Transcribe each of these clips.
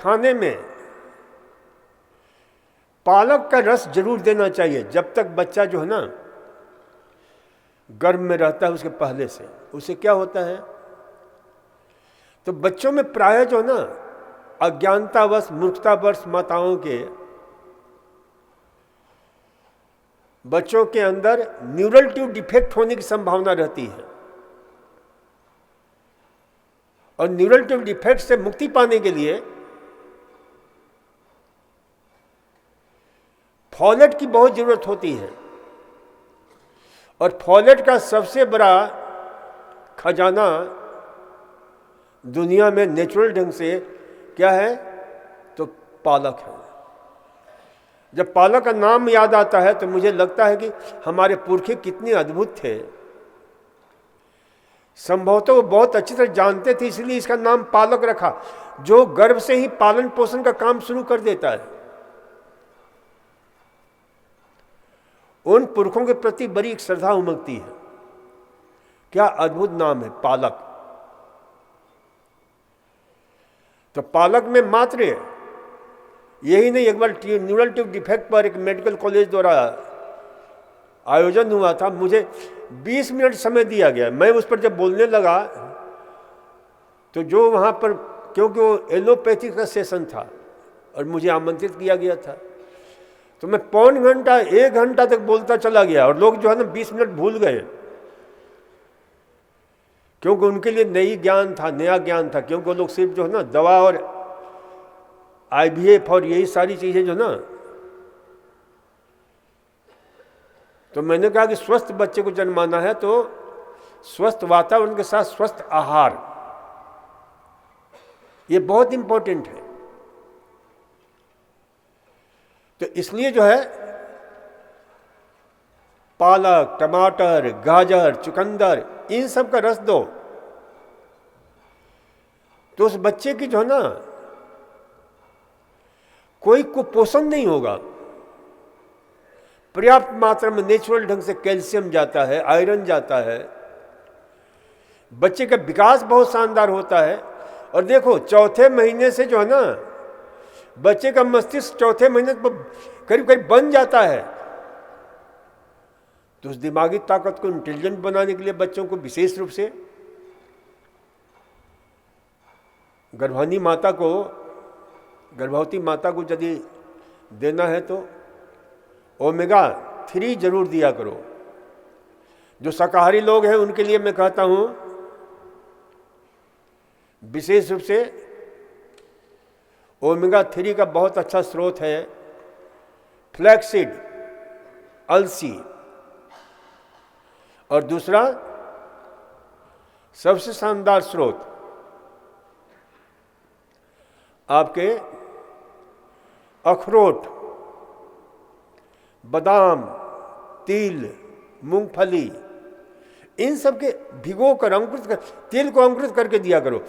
खाने में पालक का रस जरूर देना चाहिए जब तक बच्चा जो है ना गर्भ में रहता है उसके पहले से। उससे क्या होता है, तो बच्चों में प्रायः जो है ना अज्ञानतावश मूर्खतावश माताओं के बच्चों के अंदर न्यूरल ट्यूब डिफेक्ट होने की संभावना रहती है, और न्यूरल ट्यूब डिफेक्ट से मुक्ति पाने के लिए फॉलेट की बहुत जरूरत होती है। और फॉलेट का सबसे बड़ा खजाना दुनिया में नेचुरल ढंग से क्या है, तो पालक है। जब पालक का नाम याद आता है तो मुझे लगता है कि हमारे पुरखे कितने अद्भुत थे। संभवतः वो बहुत अच्छी तरह जानते थे, इसलिए इसका नाम पालक रखा, जो गर्भ से ही पालन पोषण का काम शुरू कर देता है। उन पुरखों के प्रति बड़ी एक श्रद्धा उमगती है। क्या अद्भुत नाम है पालक। तो पालक में मात्र यही नहीं, एक बार न्यूरल ट्यूब डिफेक्ट पर एक मेडिकल कॉलेज द्वारा आयोजन हुआ था, मुझे 20 मिनट समय दिया गया। मैं उस पर जब बोलने लगा तो जो वहाँ पर, क्योंकि वो एलोपैथी का सेशन था और मुझे आमंत्रित किया गया था, तो मैं पौन घंटा 1 घंटा तक बोलता चला गया और लोग जो है ना 20 मिनट भूल गए, क्योंकि उनके लिए नई ज्ञान था, नया ज्ञान था। क्योंकि वो लोग सिर्फ जो है ना दवा और IVF और यही सारी चीज़ें जो ना, तो मैंने कहा कि स्वस्थ बच्चे को जन्माना है तो स्वस्थ वातावरण के साथ स्वस्थ आहार, ये बहुत इंपॉर्टेंट है। तो इसलिए जो है पालक, टमाटर, गाजर, चुकंदर, इन सब का रस दो तो उस बच्चे की जो है ना कोई कुपोषण नहीं होगा। पर्याप्त मात्रा में नेचुरल ढंग से कैल्शियम जाता है, आयरन जाता है, बच्चे का विकास बहुत शानदार होता है। और देखो चौथे महीने से जो है ना बच्चे का मस्तिष्क चौथे महीने करीब करीब बन जाता है। तो उस दिमागी ताकत को इंटेलिजेंट बनाने के लिए बच्चों को विशेष रूप से गर्भवती माता को यदि देना है तो ओमेगा 3 जरूर दिया करो। जो शाकाहारी लोग हैं उनके लिए मैं कहता हूं विशेष रूप से ओमेगा 3 का बहुत अच्छा स्रोत है फ्लैक्सीड, अलसी, और दूसरा सबसे शानदार स्रोत आपके अखरोट, बादाम, तिल, मूंगफली, इन सब के भिगो कर अंकुरित कर, तिल को अंकुरित करके दिया करो।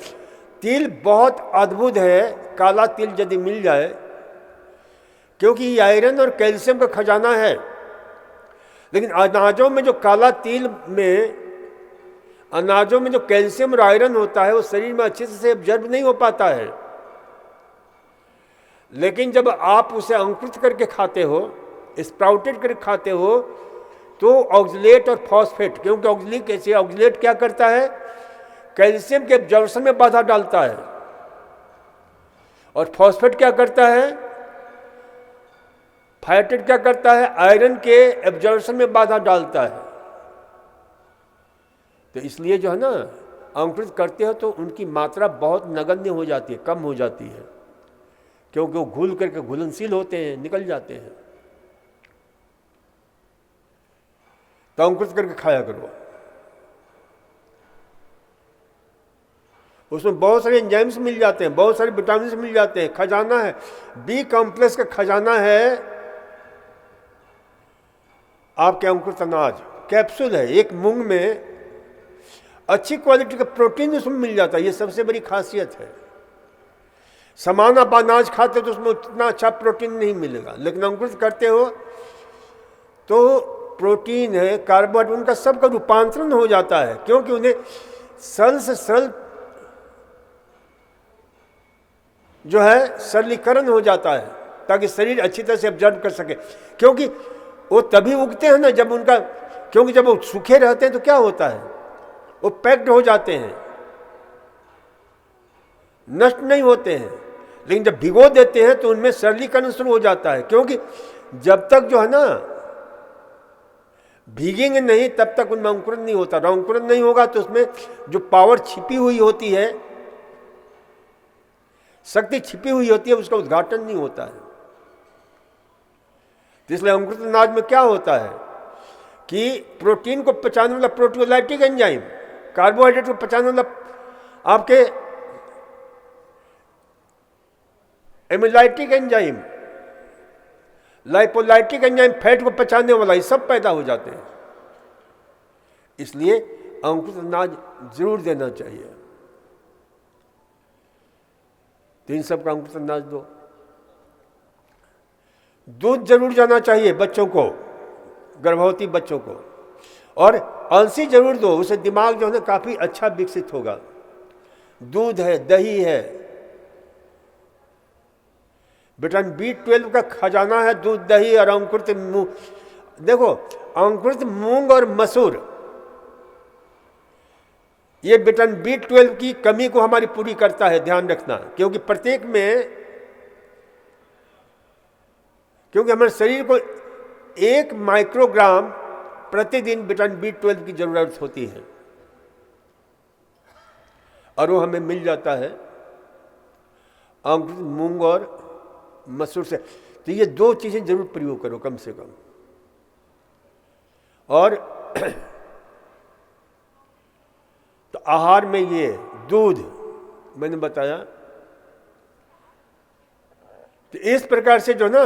तिल बहुत अद्भुत है, काला तिल यदि मिल जाए, क्योंकि ये आयरन और कैल्शियम का खजाना है। लेकिन अनाजों में जो काला तिल में अनाजों में जो कैल्शियम और आयरन होता है वो शरीर में अच्छे से एब्जॉर्ब नहीं हो पाता है। लेकिन जब आप उसे अंकुरित करके खाते हो, स्प्राउटेड करके खाते हो, तो ऑक्सलेट और फॉस्फेट, क्योंकि ऑक्सलेट क्या करता है, कैल्शियम के एब्जॉर्प्शन में बाधा डालता है, और फॉस्फेट क्या करता है, फाइटेट क्या करता है, आयरन के एब्जॉर्प्शन में बाधा डालता है। तो इसलिए जो है ना अंकुरित करते हो तो उनकी मात्रा बहुत नगण्य हो जाती है, कम हो जाती है, क्योंकि वो घुल करके घुलनशील होते हैं, निकल जाते हैं। तो अंकुरित करके खाया करो। उसमें बहुत सारे एंजाइम्स मिल जाते हैं, बहुत सारे विटामिन मिल जाते हैं, खजाना है, बी कॉम्प्लेक्स का खजाना है आपके अंकुरित अनाज। कैप्सूल है, एक मूंग में अच्छी क्वालिटी का प्रोटीन उसमें मिल जाता है, ये सबसे बड़ी खासियत है। समान आप अनाज खाते तो उसमें उतना अच्छा प्रोटीन नहीं मिलेगा, लेकिन अंकुरित करते हो तो प्रोटीन है, कार्बोहाइड्रेट, उनका सबका रूपांतरण हो जाता है, क्योंकि उन्हें सरल से सरल जो है सरलीकरण हो जाता है, ताकि शरीर अच्छी तरह से ऑब्जर्व कर सके। क्योंकि वो तभी उगते हैं ना जब उनका, क्योंकि जब वो सूखे रहते हैं तो क्या होता है, वो पैक्ड हो जाते हैं, नष्ट नहीं होते हैं। लेकिन जब भिगो देते हैं तो उनमें सरलीकरण शुरू हो जाता है, क्योंकि जब तक जो है ना भीगेंगे नहीं तब तक उनमें अंकुरण नहीं होता। अंकुरण नहीं होगा तो उसमें जो पावर छिपी हुई होती है, शक्ति छिपी हुई होती है, उसका उद्घाटन नहीं होता है। इसलिए अंकुरित अनाज में क्या होता है कि प्रोटीन को पचाने वाला प्रोटियोलाइटिक एंजाइम, कार्बोहाइड्रेट को पचाने वाला आपके एमिलाइटिक एंजाइम, लाइपोलाइटिक एंजाइम, फैट को पचाने वाला, ये सब पैदा हो जाते हैं। इसलिए अंकुरित अनाज जरूर देना चाहिए। तो इन सब का अंकुरित अनाज दो। दूध जरूर जाना चाहिए बच्चों को, गर्भवती बच्चों को, और अलसी जरूर दो, उससे दिमाग जो है ना काफी अच्छा विकसित होगा। दूध है, दही है, विटामिन B12 का खजाना है दूध, दही और अंकुरित मूंग। देखो, अंकुरित मूंग और मसूर ये विटामिन B12 की कमी को हमारी पूरी करता है, ध्यान रखना। क्योंकि प्रत्येक में, क्योंकि हमारे शरीर को 1 माइक्रोग्राम प्रतिदिन विटामिन B12 की जरूरत होती है, और वो हमें मिल जाता है अंकुरित मूंग और मसूर से। तो ये 2 चीजें जरूर प्रयोग करो कम से कम। और तो आहार में ये दूध मैंने बताया। तो इस प्रकार से जो ना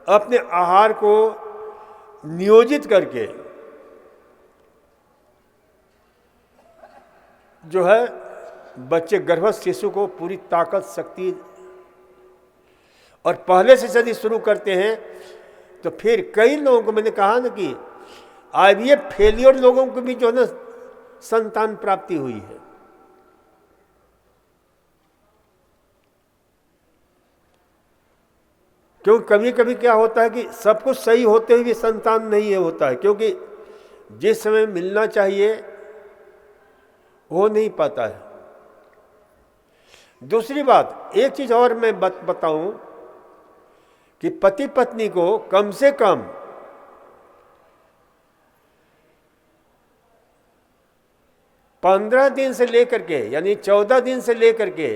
अपने आहार को नियोजित करके जो है बच्चे, गर्भस्थ शिशु को पूरी ताकत, शक्ति, और पहले से यदि शुरू करते हैं तो फिर कई लोगों को, मैंने कहा ना कि IVF फेलियर लोगों को भी जो है ना संतान प्राप्ति हुई है। क्योंकि कभी कभी क्या होता है कि सब कुछ सही होते हुए भी संतान नहीं होता है, क्योंकि जिस समय मिलना चाहिए हो नहीं पाता है। दूसरी बात, एक चीज और मैं बताऊं कि पति पत्नी को कम से कम 15 दिन से लेकर के, यानी 14 दिन से लेकर के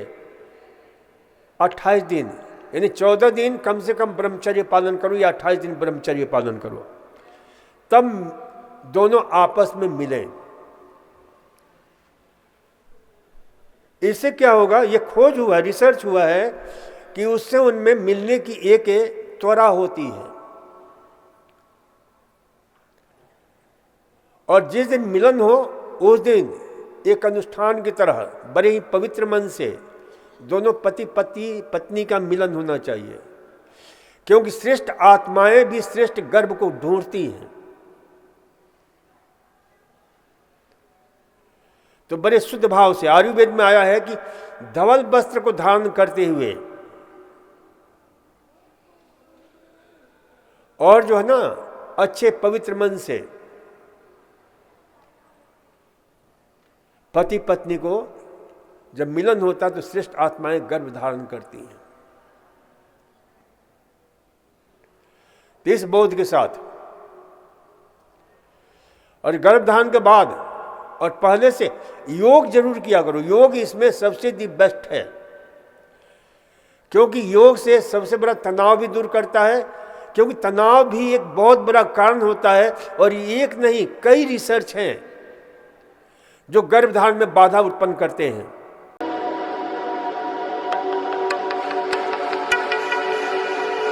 28 दिन, यानी 14 दिन कम से कम ब्रह्मचर्य पालन करो या 28 दिन ब्रह्मचर्य पालन करो, तब दोनों आपस में मिलें। इससे क्या होगा, ये खोज हुआ, रिसर्च हुआ है कि उससे उनमें मिलने की एक त्वरा होती है, और जिस दिन मिलन हो उस दिन एक अनुष्ठान की तरह बड़े ही पवित्र मन से दोनों पति पत्नी का मिलन होना चाहिए। क्योंकि श्रेष्ठ आत्माएं भी श्रेष्ठ गर्भ को ढूंढती हैं। तो बड़े शुद्ध भाव से आयुर्वेद में आया है कि धवल वस्त्र को धारण करते हुए और जो है ना अच्छे पवित्र मन से पति पत्नी को जब मिलन होता है तो श्रेष्ठ आत्माएं गर्भ धारण करती हैं। इस बोध के साथ और गर्भधारण के बाद और पहले से योग जरूर किया करो। योग इसमें सबसे दी बेस्ट है, क्योंकि योग से सबसे बड़ा तनाव भी दूर करता है, क्योंकि तनाव भी एक बहुत बड़ा कारण होता है। और एक नहीं, कई रिसर्च हैं जो गर्भधारण में बाधा उत्पन्न करते हैं।